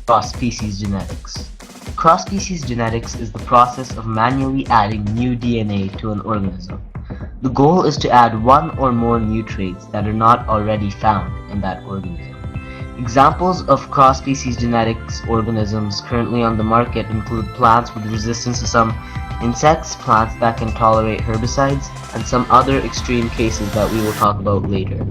Cross-species genetics. Cross-species genetics is the process of manually adding new DNA to an organism. The goal is to add one or more new traits that are not already found in that organism. Examples of cross-species genetics organisms currently on the market include plants with resistance to some insects, plants that can tolerate herbicides, and some other extreme cases that we will talk about later.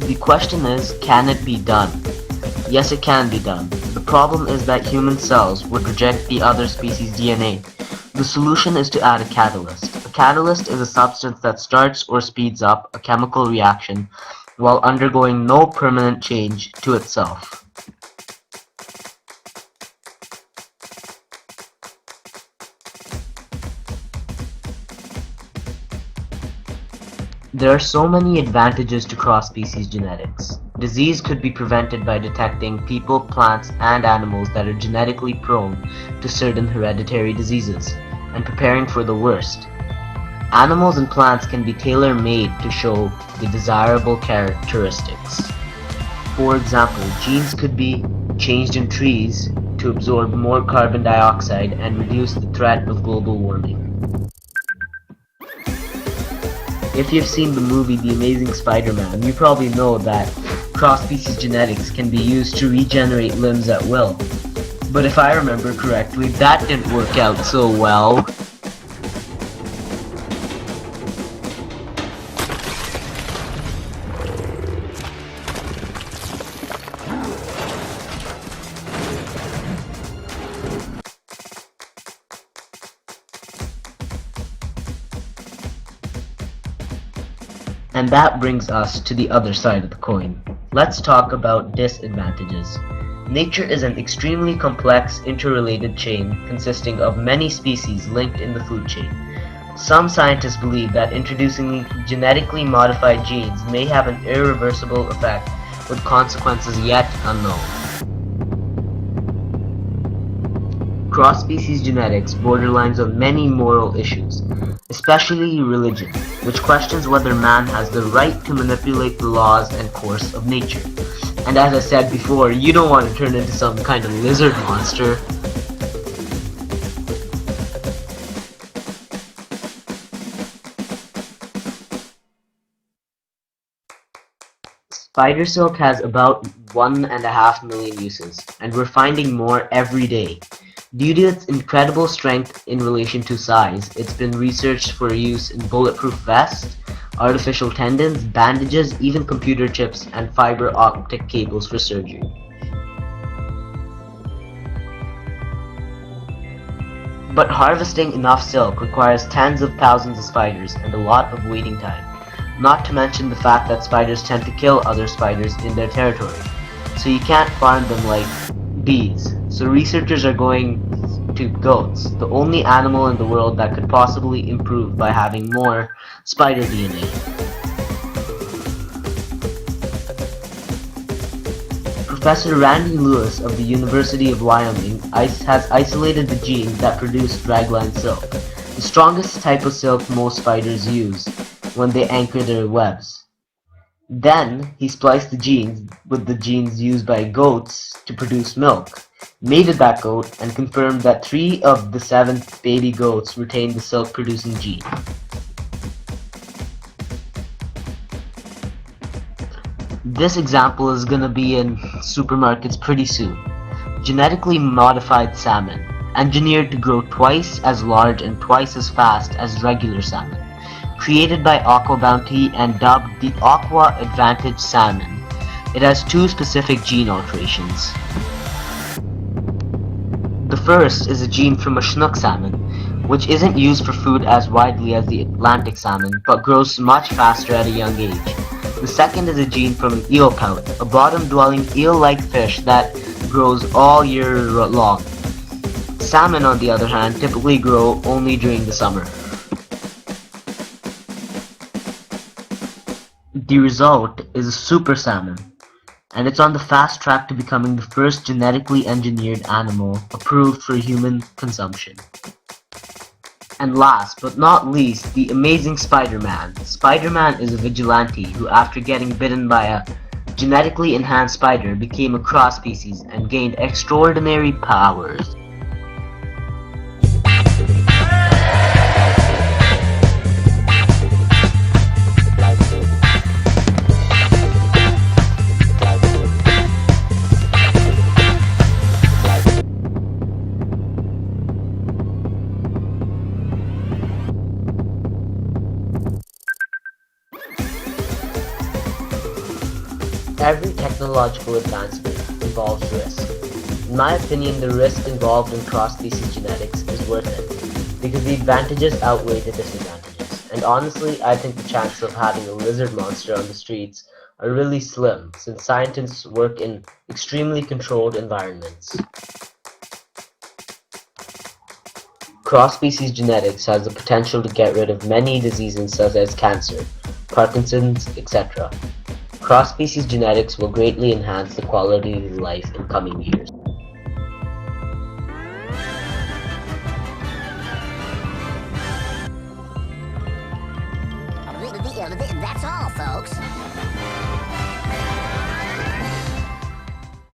The question is, can it be done? Yes, it can be done. The problem is that human cells would reject the other species' DNA. The solution is to add a catalyst. A catalyst is a substance that starts or speeds up a chemical reaction while undergoing no permanent change to itself. There are so many advantages to cross-species genetics. Disease could be prevented by detecting people, plants, and animals that are genetically prone to certain hereditary diseases, and preparing for the worst. Animals and plants can be tailor-made to show the desirable characteristics. For example, genes could be changed in trees to absorb more carbon dioxide and reduce the threat of global warming. If you've seen the movie The Amazing Spider-Man, you probably know that cross-species genetics can be used to regenerate limbs at will. But if I remember correctly, that didn't work out so well. And that brings us to the other side of the coin. Let's talk about disadvantages. Nature is an extremely complex, interrelated chain consisting of many species linked in the food chain. Some scientists believe that introducing genetically modified genes may have an irreversible effect with consequences yet unknown. Cross-species genetics borderlines on many moral issues, especially religion, which questions whether man has the right to manipulate the laws and course of nature. And as I said before, you don't want to turn into some kind of lizard monster. Spider silk has about 1.5 million uses, and we're finding more every day. Due to its incredible strength in relation to size, it's been researched for use in bulletproof vests, artificial tendons, bandages, even computer chips, and fiber optic cables for surgery. But harvesting enough silk requires tens of thousands of spiders and a lot of waiting time, not to mention the fact that spiders tend to kill other spiders in their territory, so you can't farm them like bees. So researchers are going to goats, the only animal in the world that could possibly improve by having more spider DNA. Professor Randy Lewis of the University of Wyoming has isolated the genes that produce dragline silk, the strongest type of silk most spiders use when they anchor their webs. Then he spliced the genes with the genes used by goats to produce milk, mated that goat, and confirmed that 3 of the 7 baby goats retained the silk-producing gene. This example is gonna be in supermarkets pretty soon. Genetically modified salmon, engineered to grow twice as large and twice as fast as regular salmon. Created by Aqua Bounty and dubbed the Aqua Advantage Salmon. It has 2 specific gene alterations. The first is a gene from a Chinook salmon, which isn't used for food as widely as the Atlantic salmon, but grows much faster at a young age. The second is a gene from an eel pout, a bottom-dwelling eel-like fish that grows all year long. Salmon, on the other hand, typically grow only during the summer. The result is a super salmon, and it's on the fast track to becoming the first genetically engineered animal approved for human consumption. And last but not least, the amazing Spider-Man. Spider-Man is a vigilante who, after getting bitten by a genetically enhanced spider, became a cross-species and gained extraordinary powers. Every technological advancement involves risk. In my opinion, the risk involved in cross-species genetics is worth it, because the advantages outweigh the disadvantages. And honestly, I think the chances of having a lizard monster on the streets are really slim, since scientists work in extremely controlled environments. Cross-species genetics has the potential to get rid of many diseases such as cancer, Parkinson's, etc. Cross-species genetics will greatly enhance the quality of life in coming years. That's all, folks.